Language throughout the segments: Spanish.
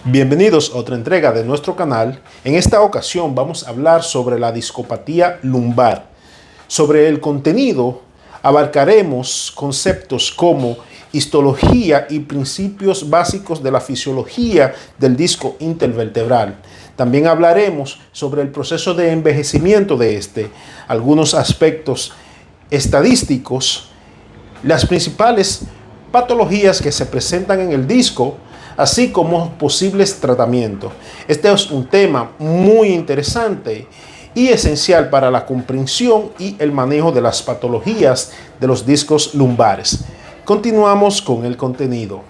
Bienvenidos a otra entrega de nuestro canal. En esta ocasión vamos a hablar sobre la discopatía lumbar. Sobre el contenido abarcaremos conceptos como histología y principios básicos de la fisiología del disco intervertebral. También hablaremos sobre el proceso de envejecimiento de este, algunos aspectos estadísticos, las principales patologías que se presentan en el disco, así como posibles tratamientos. Este es un tema muy interesante y esencial para la comprensión y el manejo de las patologías de los discos lumbares. Continuamos con el contenido.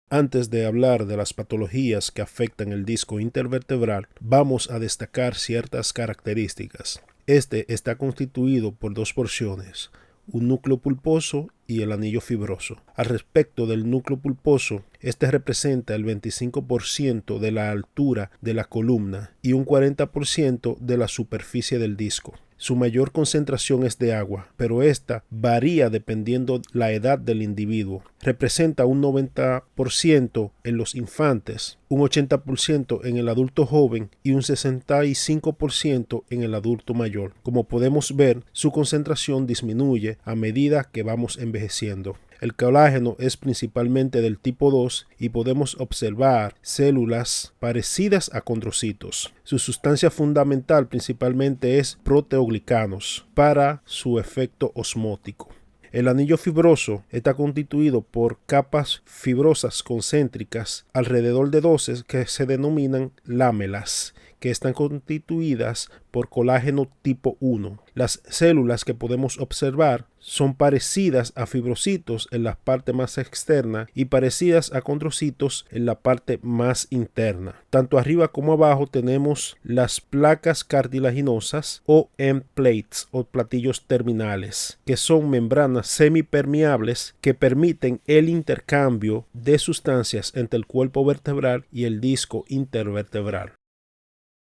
Antes de hablar de las patologías que afectan el disco intervertebral, vamos a destacar ciertas características. Este está constituido por dos porciones, un núcleo pulposo y el anillo fibroso. Al respecto del núcleo pulposo, este representa el 25% de la altura de la columna y un 40% de la superficie del disco. Su mayor concentración es de agua, pero esta varía dependiendo la edad del individuo. Representa un 90% en los infantes, un 80% en el adulto joven y un 65% en el adulto mayor. Como podemos ver, su concentración disminuye a medida que vamos envejeciendo. El colágeno es principalmente del tipo 2 y podemos observar células parecidas a condrocitos. Su sustancia fundamental principalmente es proteoglicanos para su efecto osmótico. El anillo fibroso está constituido por capas fibrosas concéntricas alrededor de 12 que se denominan lámelas, que están constituidas por colágeno tipo 1. Las células que podemos observar son parecidas a fibrocitos en la parte más externa y parecidas a condrocitos en la parte más interna. Tanto arriba como abajo tenemos las placas cartilaginosas o end plates o platillos terminales, que son membranas semipermeables que permiten el intercambio de sustancias entre el cuerpo vertebral y el disco intervertebral.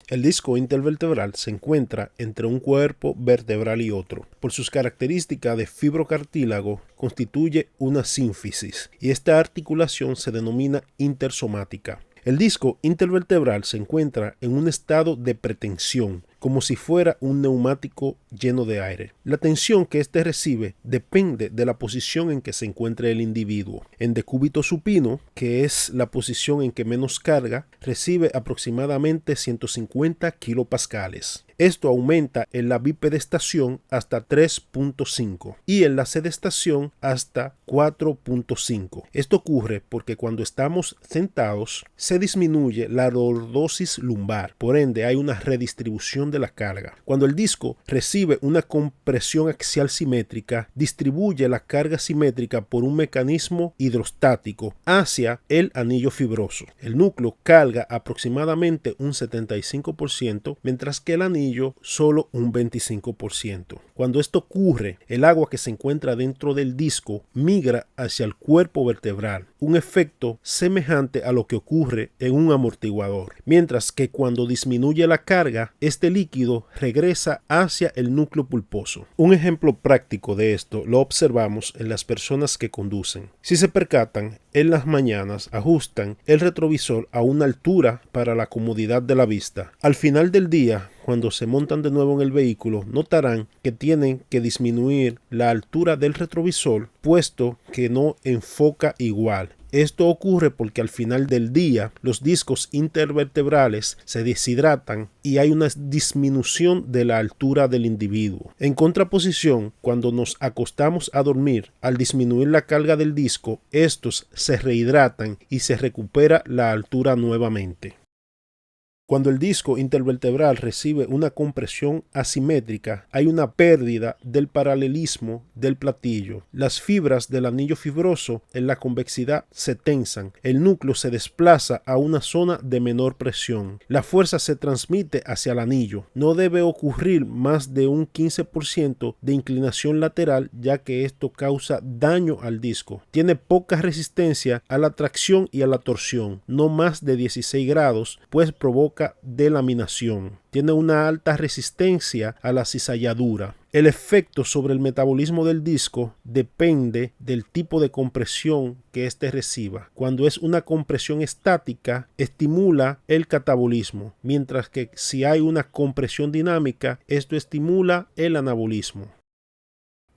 El disco intervertebral se encuentra entre un cuerpo vertebral y otro. Por sus características de fibrocartílago, constituye una sínfisis y esta articulación se denomina intersomática. El disco intervertebral se encuentra en un estado de pretensión, como si fuera un neumático lleno de aire. La tensión que éste recibe depende de la posición en que se encuentre el individuo. En decúbito supino, que es la posición en que menos carga, recibe aproximadamente 150 kilopascales. Esto aumenta en la bipedestación hasta 3.5 y en la sedestación hasta 4.5. Esto ocurre porque cuando estamos sentados se disminuye la lordosis lumbar, por ende hay una redistribución de la carga. Cuando el disco recibe una compresión axial simétrica, distribuye la carga simétrica por un mecanismo hidrostático hacia el anillo fibroso. El núcleo carga aproximadamente un 75%, mientras que el anillo solo un 25%. Cuando esto ocurre, el agua que se encuentra dentro del disco migra hacia el cuerpo vertebral, un efecto semejante a lo que ocurre en un amortiguador, mientras que cuando disminuye la carga, este líquido regresa hacia el núcleo pulposo. Un ejemplo práctico de esto lo observamos en las personas que conducen. Si se percatan, en las mañanas ajustan el retrovisor a una altura para la comodidad de la vista. Al final del día, cuando se montan de nuevo en el vehículo, notarán que tienen que disminuir la altura del retrovisor, puesto que no enfoca igual. Esto ocurre porque al final del día los discos intervertebrales se deshidratan y hay una disminución de la altura del individuo. En contraposición, cuando nos acostamos a dormir, al disminuir la carga del disco, estos se rehidratan y se recupera la altura nuevamente. Cuando el disco intervertebral recibe una compresión asimétrica, hay una pérdida del paralelismo del platillo. Las fibras del anillo fibroso en la convexidad se tensan. El núcleo se desplaza a una zona de menor presión. La fuerza se transmite hacia el anillo. No debe ocurrir más de un 15% de inclinación lateral, ya que esto causa daño al disco. Tiene poca resistencia a la tracción y a la torsión, no más de 16 grados, pues provoca provoca delaminación. Tiene una alta resistencia a la cizalladura. El efecto sobre el metabolismo del disco depende del tipo de compresión que éste reciba. Cuando es una compresión estática, estimula el catabolismo, mientras que si hay una compresión dinámica, esto estimula el anabolismo.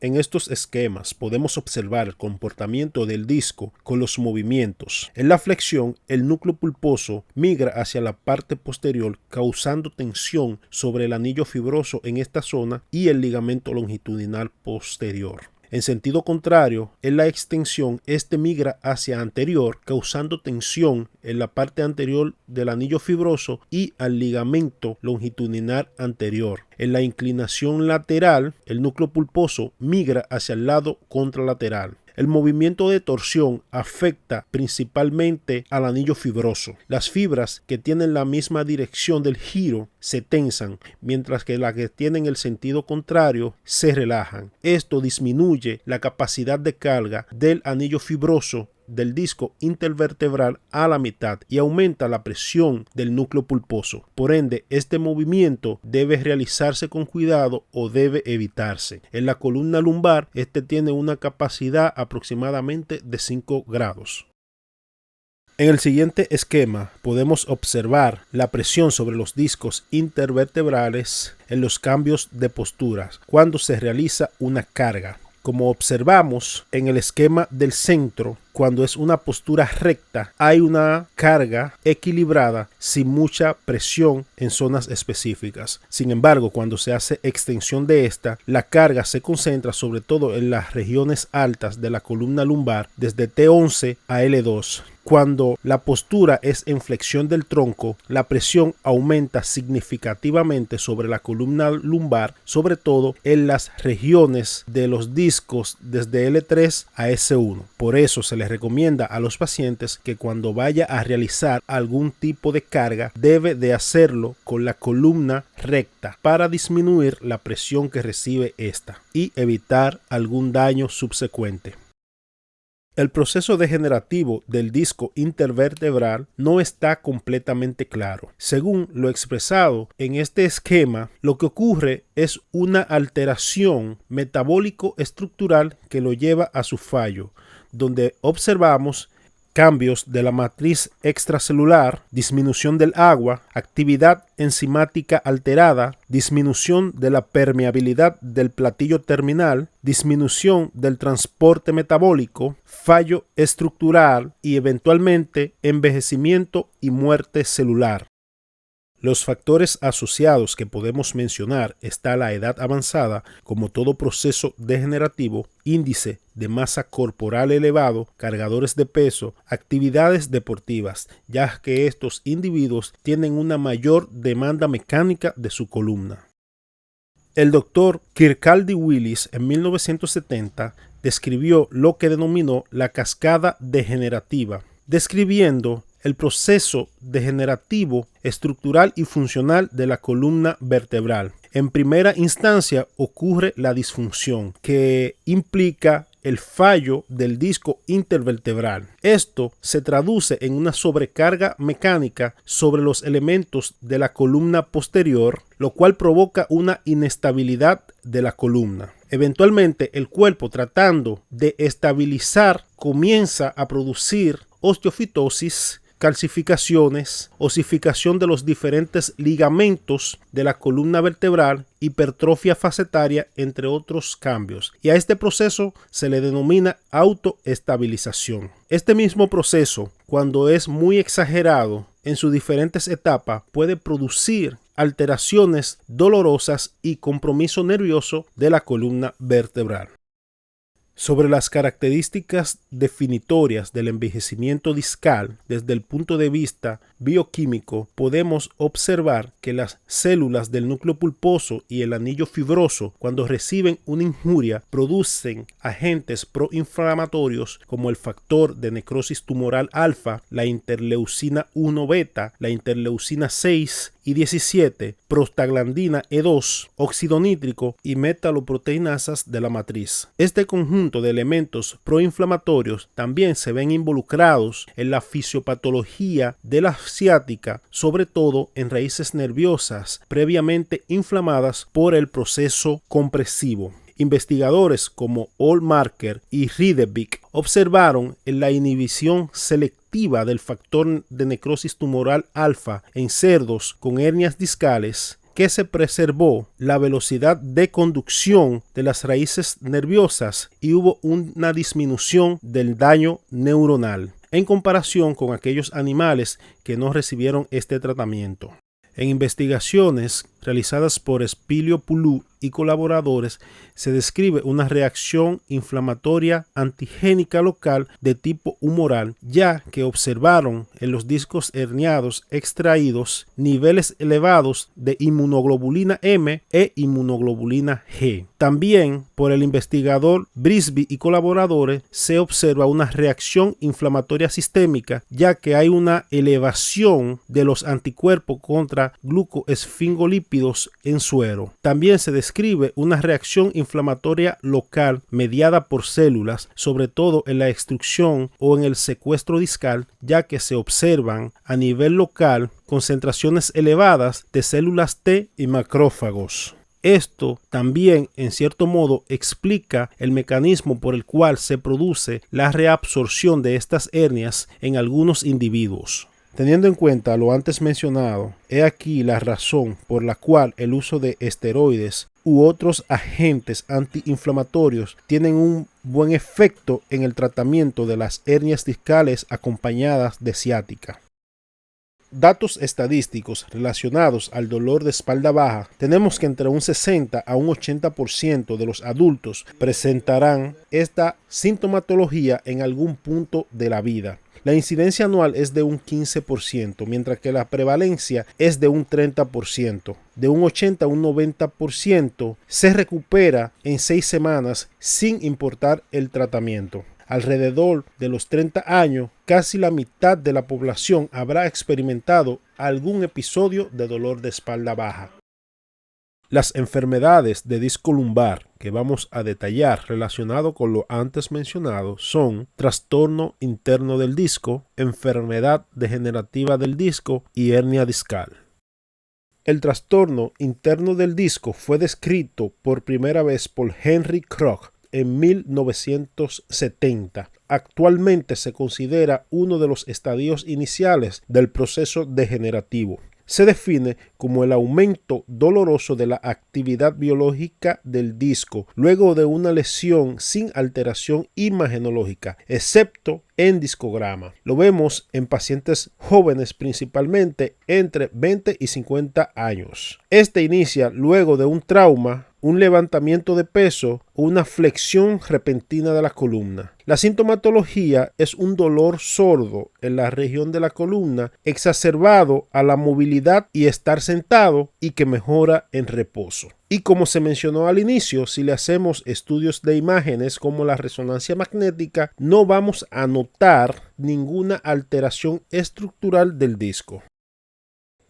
En estos esquemas podemos observar el comportamiento del disco con los movimientos. En la flexión, el núcleo pulposo migra hacia la parte posterior, causando tensión sobre el anillo fibroso en esta zona y el ligamento longitudinal posterior. En sentido contrario, en la extensión, este migra hacia anterior, causando tensión en la parte anterior del anillo fibroso y al ligamento longitudinal anterior. En la inclinación lateral, el núcleo pulposo migra hacia el lado contralateral. El movimiento de torsión afecta principalmente al anillo fibroso. Las fibras que tienen la misma dirección del giro se tensan, mientras que las que tienen el sentido contrario se relajan. Esto disminuye la capacidad de carga del anillo fibroso del disco intervertebral a la mitad y aumenta la presión del núcleo pulposo. Por ende, este movimiento debe realizarse con cuidado o debe evitarse. En la columna lumbar, este tiene una capacidad aproximadamente de 5 grados. En el siguiente esquema podemos observar la presión sobre los discos intervertebrales en los cambios de posturas cuando se realiza una carga. Como observamos en el esquema del centro, cuando es una postura recta, hay una carga equilibrada sin mucha presión en zonas específicas. Sin embargo, cuando se hace extensión de esta, la carga se concentra sobre todo en las regiones altas de la columna lumbar, desde T11 a L2. Cuando la postura es en flexión del tronco, la presión aumenta significativamente sobre la columna lumbar, sobre todo en las regiones de los discos desde L3 a S1. Por eso se les recomienda a los pacientes que cuando vaya a realizar algún tipo de carga, debe de hacerlo con la columna recta para disminuir la presión que recibe esta y evitar algún daño subsecuente. El proceso degenerativo del disco intervertebral no está completamente claro. Según lo expresado en este esquema, lo que ocurre es una alteración metabólico-estructural que lo lleva a su fallo, donde observamos cambios de la matriz extracelular, disminución del agua, actividad enzimática alterada, disminución de la permeabilidad del platillo terminal, disminución del transporte metabólico, fallo estructural y eventualmente envejecimiento y muerte celular. Los factores asociados que podemos mencionar está la edad avanzada, como todo proceso degenerativo, índice de masa corporal elevado, cargadores de peso, actividades deportivas, ya que estos individuos tienen una mayor demanda mecánica de su columna. El doctor Kirkcaldy Willis en 1970 describió lo que denominó la cascada degenerativa, describiendo el proceso degenerativo, estructural y funcional de la columna vertebral. En primera instancia ocurre la disfunción, que implica el fallo del disco intervertebral. Esto se traduce en una sobrecarga mecánica sobre los elementos de la columna posterior, lo cual provoca una inestabilidad de la columna. Eventualmente, el cuerpo, tratando de estabilizar, comienza a producir osteofitosis, calcificaciones, osificación de los diferentes ligamentos de la columna vertebral, hipertrofia facetaria, entre otros cambios. Y a este proceso se le denomina autoestabilización. Este mismo proceso, cuando es muy exagerado en sus diferentes etapas, puede producir alteraciones dolorosas y compromiso nervioso de la columna vertebral. Sobre las características definitorias del envejecimiento discal desde el punto de vista bioquímico, podemos observar que las células del núcleo pulposo y el anillo fibroso, cuando reciben una injuria, producen agentes proinflamatorios como el factor de necrosis tumoral alfa, la interleucina 1 beta, la interleucina 6 y 17, prostaglandina E2, óxido nítrico y metaloproteinasas de la matriz. Este conjunto conjunto de elementos proinflamatorios también se ven involucrados en la fisiopatología de la ciática, sobre todo en raíces nerviosas previamente inflamadas por el proceso compresivo. Investigadores como Ohlmarker y Riedebich observaron en la inhibición selectiva del factor de necrosis tumoral alfa en cerdos con hernias discales que se preservó la velocidad de conducción de las raíces nerviosas y hubo una disminución del daño neuronal en comparación con aquellos animales que no recibieron este tratamiento. En investigaciones realizadas por Spilio Pulu y colaboradores, se describe una reacción inflamatoria antigénica local de tipo humoral, ya que observaron en los discos herniados extraídos niveles elevados de inmunoglobulina M e inmunoglobulina G. También por el investigador Brisby y colaboradores se observa una reacción inflamatoria sistémica, ya que hay una elevación de los anticuerpos contra glucoesfingolípidos en suero. También se describe una reacción inflamatoria local mediada por células, sobre todo en la extrusión o en el secuestro discal, ya que se observan a nivel local concentraciones elevadas de células T y macrófagos. Esto también, en cierto modo, explica el mecanismo por el cual se produce la reabsorción de estas hernias en algunos individuos. Teniendo en cuenta lo antes mencionado, he aquí la razón por la cual el uso de esteroides u otros agentes antiinflamatorios tienen un buen efecto en el tratamiento de las hernias discales acompañadas de ciática. Datos estadísticos relacionados al dolor de espalda baja, tenemos que entre un 60 a un 80% de los adultos presentarán esta sintomatología en algún punto de la vida. La incidencia anual es de un 15%, mientras que la prevalencia es de un 30%. De un 80 a un 90% se recupera en 6 semanas sin importar el tratamiento. Alrededor de los 30 años, casi la mitad de la población habrá experimentado algún episodio de dolor de espalda baja. Las enfermedades de disco lumbar que vamos a detallar relacionado con lo antes mencionado son trastorno interno del disco, enfermedad degenerativa del disco y hernia discal. El trastorno interno del disco fue descrito por primera vez por Henry Krog en 1970. Actualmente se considera uno de los estadios iniciales del proceso degenerativo. Se define como el aumento doloroso de la actividad biológica del disco luego de una lesión sin alteración imagenológica, excepto en discograma. Lo vemos en pacientes jóvenes, principalmente entre 20 y 50 años. Este inicia luego de un trauma, un levantamiento de peso o una flexión repentina de la columna. La sintomatología es un dolor sordo en la región de la columna exacerbado a la movilidad y estar sentado y que mejora en reposo. Y como se mencionó al inicio, si le hacemos estudios de imágenes como la resonancia magnética, no vamos a notar ninguna alteración estructural del disco.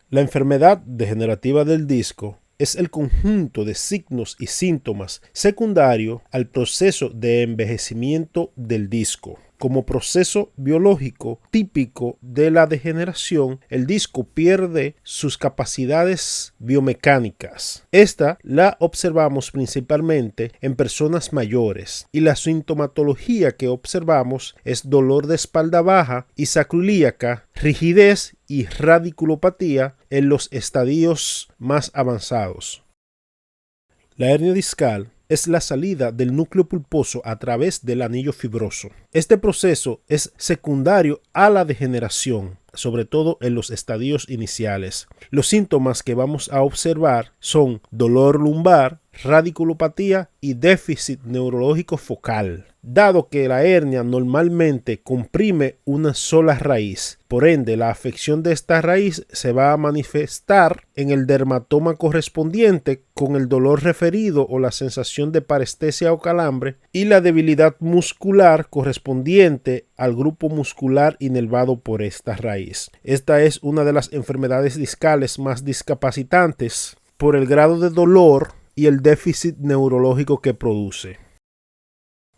La enfermedad degenerativa del disco es el conjunto de signos y síntomas secundarios al proceso de envejecimiento del disco. Como proceso biológico típico de la degeneración, el disco pierde sus capacidades biomecánicas. Esta la observamos principalmente en personas mayores y la sintomatología que observamos es dolor de espalda baja y sacroiliaca, rigidez y radiculopatía en los estadios más avanzados. La hernia discal es la salida del núcleo pulposo a través del anillo fibroso. Este proceso es secundario a la degeneración, sobre todo en los estadios iniciales. Los síntomas que vamos a observar son dolor lumbar, radiculopatía y déficit neurológico focal. Dado que la hernia normalmente comprime una sola raíz, por ende la afección de esta raíz se va a manifestar en el dermatoma correspondiente con el dolor referido o la sensación de parestesia o calambre y la debilidad muscular correspondiente al grupo muscular inervado por esta raíz. Esta es una de las enfermedades discales más discapacitantes por el grado de dolor y el déficit neurológico que produce.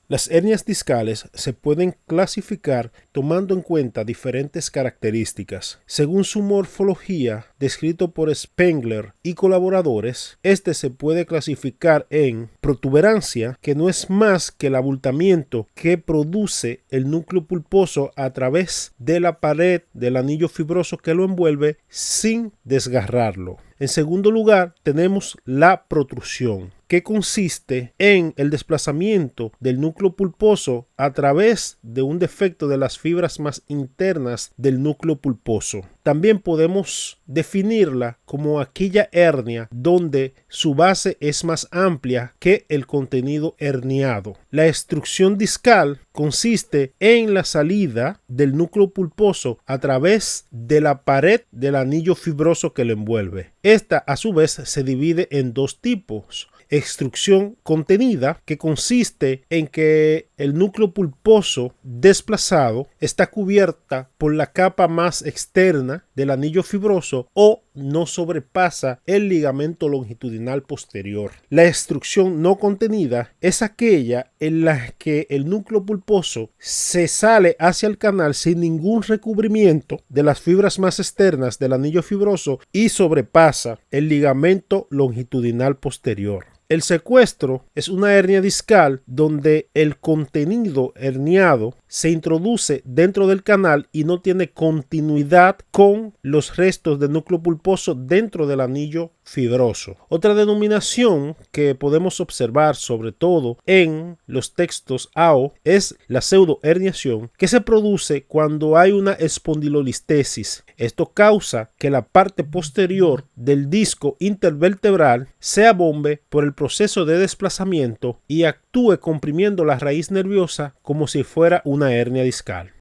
Las hernias discales se pueden clasificar tomando en cuenta diferentes características. Según su morfología, descrito por Spengler y colaboradores, este se puede clasificar en protuberancia, que no es más que el abultamiento que produce el núcleo pulposo a través de la pared del anillo fibroso que lo envuelve sin desgarrarlo. En segundo lugar, tenemos la protrusión, que consiste en el desplazamiento del núcleo pulposo a través de un defecto de las fibras más internas del núcleo pulposo. También podemos definirla como aquella hernia donde su base es más amplia que el contenido herniado. La extrusión discal consiste en la salida del núcleo pulposo a través de la pared del anillo fibroso que lo envuelve. Esta, a su vez, se divide en dos tipos. Extrusión contenida, que consiste en que el núcleo pulposo desplazado está cubierta por la capa más externa del anillo fibroso o no sobrepasa el ligamento longitudinal posterior. La extrusión no contenida es aquella en la que el núcleo pulposo se sale hacia el canal sin ningún recubrimiento de las fibras más externas del anillo fibroso y sobrepasa el ligamento longitudinal posterior. El secuestro es una hernia discal donde el contenido herniado se introduce dentro del canal y no tiene continuidad con los restos del núcleo pulposo dentro del anillo fibroso. Otra denominación que podemos observar sobre todo en los textos AO es la pseudoherniación, que se produce cuando hay una espondilolistesis. Esto causa que la parte posterior del disco intervertebral se abombe por el proceso de desplazamiento y actúe comprimiendo la raíz nerviosa como si fuera una hernia discal.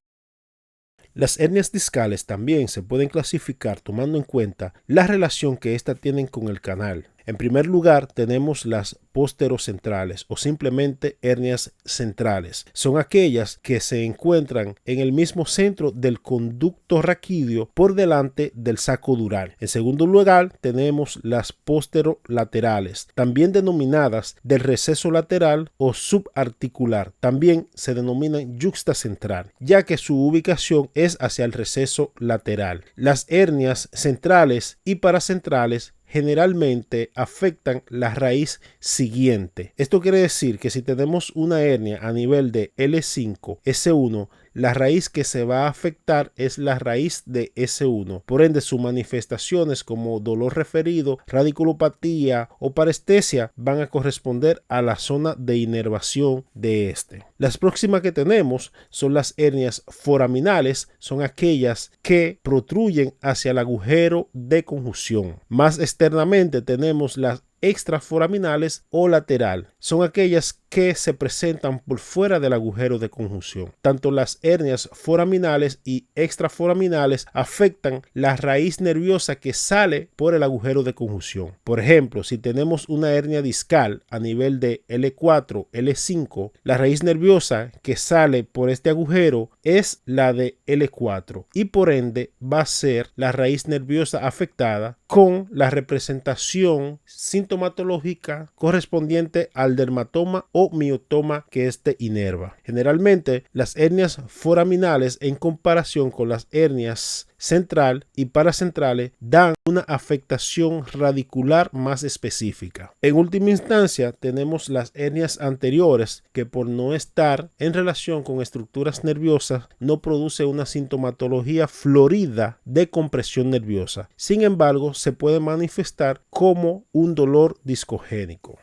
Las hernias discales también se pueden clasificar tomando en cuenta la relación que éstas tienen con el canal. En primer lugar, tenemos las posterocentrales o simplemente hernias centrales. Son aquellas que se encuentran en el mismo centro del conducto raquídeo por delante del saco dural. En segundo lugar, tenemos las posterolaterales, también denominadas del receso lateral o subarticular. También se denominan yuxtacentral, ya que su ubicación es hacia el receso lateral. Las hernias centrales y paracentrales generalmente afectan la raíz siguiente. Esto quiere decir que si tenemos una hernia a nivel de L5, S1, la raíz que se va a afectar es la raíz de S1. Por ende, sus manifestaciones como dolor referido, radiculopatía o parestesia van a corresponder a la zona de inervación de este. Las próximas que tenemos son las hernias foraminales, son aquellas que protruyen hacia el agujero de conjunción. Más externamente tenemos las extraforaminales o lateral. Son aquellas que se presentan por fuera del agujero de conjunción. Tanto las hernias foraminales y extraforaminales afectan la raíz nerviosa que sale por el agujero de conjunción. Por ejemplo, si tenemos una hernia discal a nivel de L4, L5, la raíz nerviosa que sale por este agujero es la de L4 y por ende va a ser la raíz nerviosa afectada con la representación sintomatológica correspondiente al dermatoma o miotoma que éste inerva. Generalmente, las hernias foraminales en comparación con las hernias central y paracentrales dan una afectación radicular más específica. En última instancia, tenemos las hernias anteriores que por no estar en relación con estructuras nerviosas no produce una sintomatología florida de compresión nerviosa. Sin embargo, se puede manifestar como un dolor discogénico.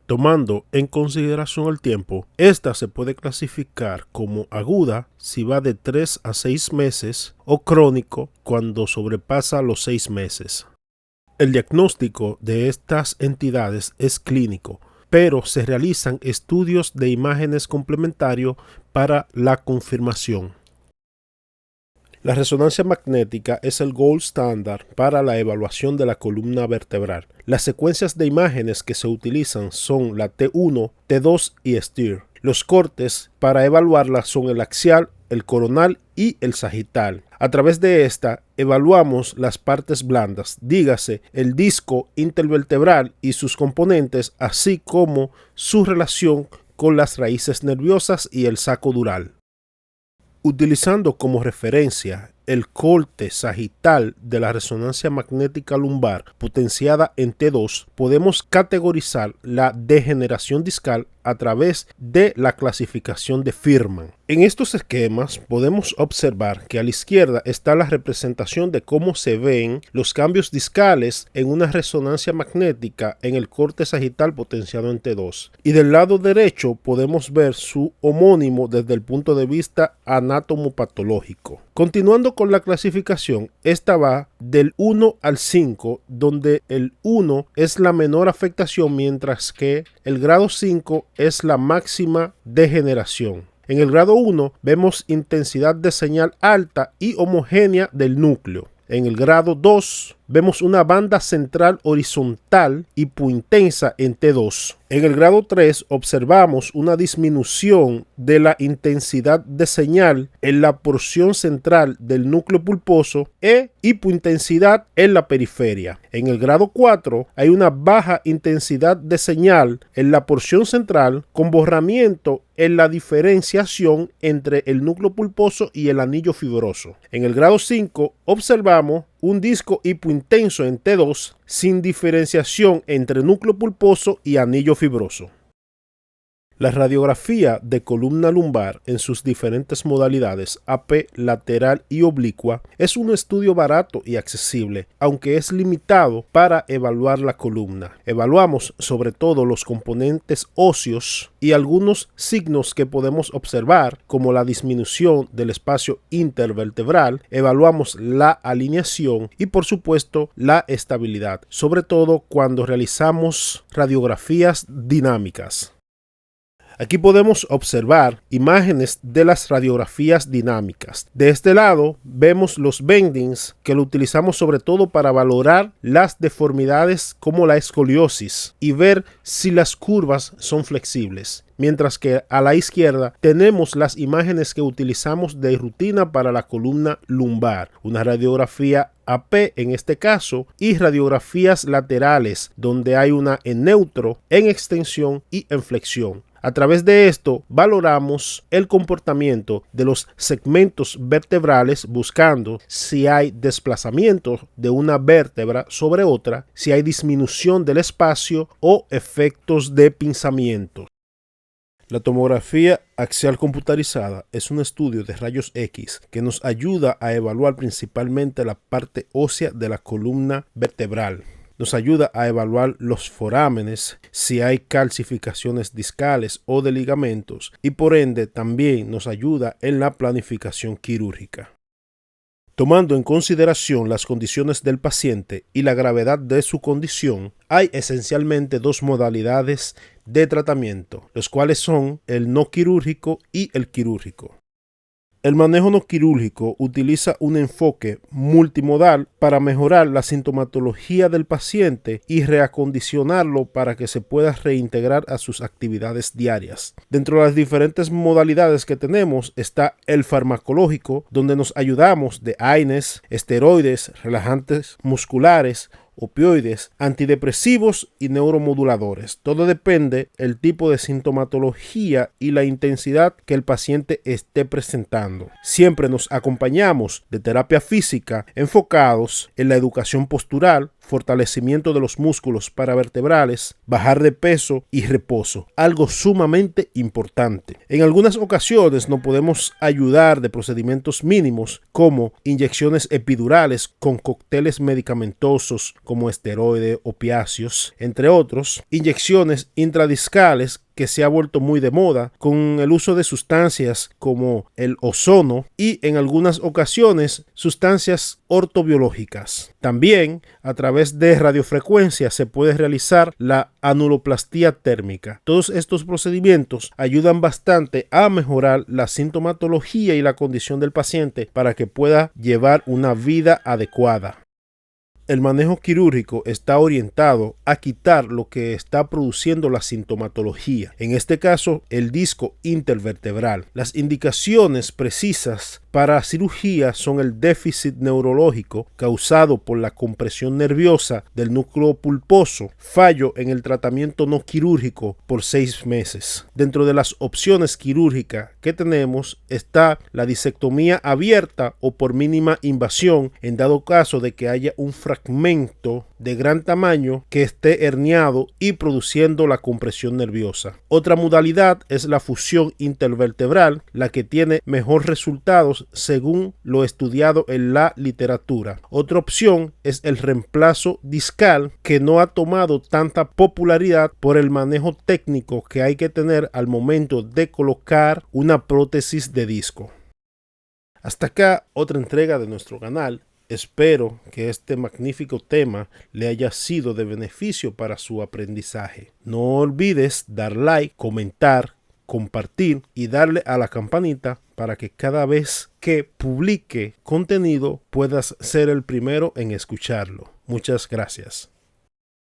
Tomando en consideración el tiempo, esta se puede clasificar como aguda si va de 3 a 6 meses o crónico cuando sobrepasa los 6 meses. El diagnóstico de estas entidades es clínico, pero se realizan estudios de imágenes complementarios para la confirmación. La resonancia magnética es el gold standard para la evaluación de la columna vertebral. Las secuencias de imágenes que se utilizan son la T1, T2 y STIR. Los cortes para evaluarla son el axial, el coronal y el sagital. A través de esta evaluamos las partes blandas, dígase el disco intervertebral y sus componentes, así como su relación con las raíces nerviosas y el saco dural. Utilizando como referencia el corte sagital de la resonancia magnética lumbar potenciada en T2, podemos categorizar la degeneración discal a través de la clasificación de Firman. En estos esquemas podemos observar que a la izquierda está la representación de cómo se ven los cambios discales en una resonancia magnética en el corte sagital potenciado en T2. Y del lado derecho podemos ver su homónimo desde el punto de vista anatomopatológico. Continuando con la clasificación, esta va del 1 al 5, donde el 1 es la menor afectación, mientras que el grado 5 es la máxima degeneración. En el grado 1 vemos intensidad de señal alta y homogénea del núcleo. En el grado 2 vemos una banda central horizontal hipointensa en T2. En el grado 3 observamos una disminución de la intensidad de señal en la porción central del núcleo pulposo e hipointensidad en la periferia. En el grado 4 hay una baja intensidad de señal en la porción central con borramiento en la diferenciación entre el núcleo pulposo y el anillo fibroso. En el grado 5 observamos un disco hipointenso en T2 sin diferenciación entre núcleo pulposo y anillo fibroso. La radiografía de columna lumbar en sus diferentes modalidades AP, lateral y oblicua es un estudio barato y accesible, aunque es limitado para evaluar la columna. Evaluamos sobre todo los componentes óseos y algunos signos que podemos observar, como la disminución del espacio intervertebral. Evaluamos la alineación y, por supuesto, la estabilidad, sobre todo cuando realizamos radiografías dinámicas. Aquí podemos observar imágenes de las radiografías dinámicas. De este lado vemos los bendings, que lo utilizamos sobre todo para valorar las deformidades como la escoliosis y ver si las curvas son flexibles. Mientras que a la izquierda tenemos las imágenes que utilizamos de rutina para la columna lumbar. Una radiografía AP en este caso y radiografías laterales donde hay una en neutro, en extensión y en flexión. A través de esto valoramos el comportamiento de los segmentos vertebrales buscando si hay desplazamiento de una vértebra sobre otra, si hay disminución del espacio o efectos de pinzamiento. La tomografía axial computarizada es un estudio de rayos X que nos ayuda a evaluar principalmente la parte ósea de la columna vertebral. Nos ayuda a evaluar los forámenes, si hay calcificaciones discales o de ligamentos, y por ende también nos ayuda en la planificación quirúrgica. Tomando en consideración las condiciones del paciente y la gravedad de su condición, hay esencialmente dos modalidades de tratamiento, los cuales son el no quirúrgico y el quirúrgico. El manejo no quirúrgico utiliza un enfoque multimodal para mejorar la sintomatología del paciente y reacondicionarlo para que se pueda reintegrar a sus actividades diarias. Dentro de las diferentes modalidades que tenemos está el farmacológico, donde nos ayudamos de AINES, esteroides, relajantes musculares, opioides, antidepresivos y neuromoduladores. Todo depende del tipo de sintomatología y la intensidad que el paciente esté presentando. Siempre nos acompañamos de terapia física enfocados en la educación postural, fortalecimiento de los músculos paravertebrales, bajar de peso y reposo, algo sumamente importante. En algunas ocasiones nos podemos ayudar de procedimientos mínimos como inyecciones epidurales con cócteles medicamentosos como esteroides, opiáceos, entre otros, inyecciones intradiscales que se ha vuelto muy de moda con el uso de sustancias como el ozono y en algunas ocasiones sustancias ortobiológicas. También a través de radiofrecuencia se puede realizar la anuloplastía térmica. Todos estos procedimientos ayudan bastante a mejorar la sintomatología y la condición del paciente para que pueda llevar una vida adecuada. El manejo quirúrgico está orientado a quitar lo que está produciendo la sintomatología, en este caso el disco intervertebral. Las indicaciones precisas para cirugía son el déficit neurológico causado por la compresión nerviosa del núcleo pulposo, fallo en el tratamiento no quirúrgico por 6 meses. Dentro de las opciones quirúrgicas que tenemos está la disectomía abierta o por mínima invasión en dado caso de que haya un fragmento de gran tamaño que esté herniado y produciendo la compresión nerviosa. Otra modalidad es la fusión intervertebral, la que tiene mejor resultados según lo estudiado en la literatura. Otra opción es el reemplazo discal, que no ha tomado tanta popularidad por el manejo técnico que hay que tener al momento de colocar una prótesis de disco. Hasta acá otra entrega de nuestro canal. Espero que este magnífico tema le haya sido de beneficio para su aprendizaje. No olvides dar like, comentar, compartir y darle a la campanita para que cada vez que publique contenido puedas ser el primero en escucharlo. Muchas gracias.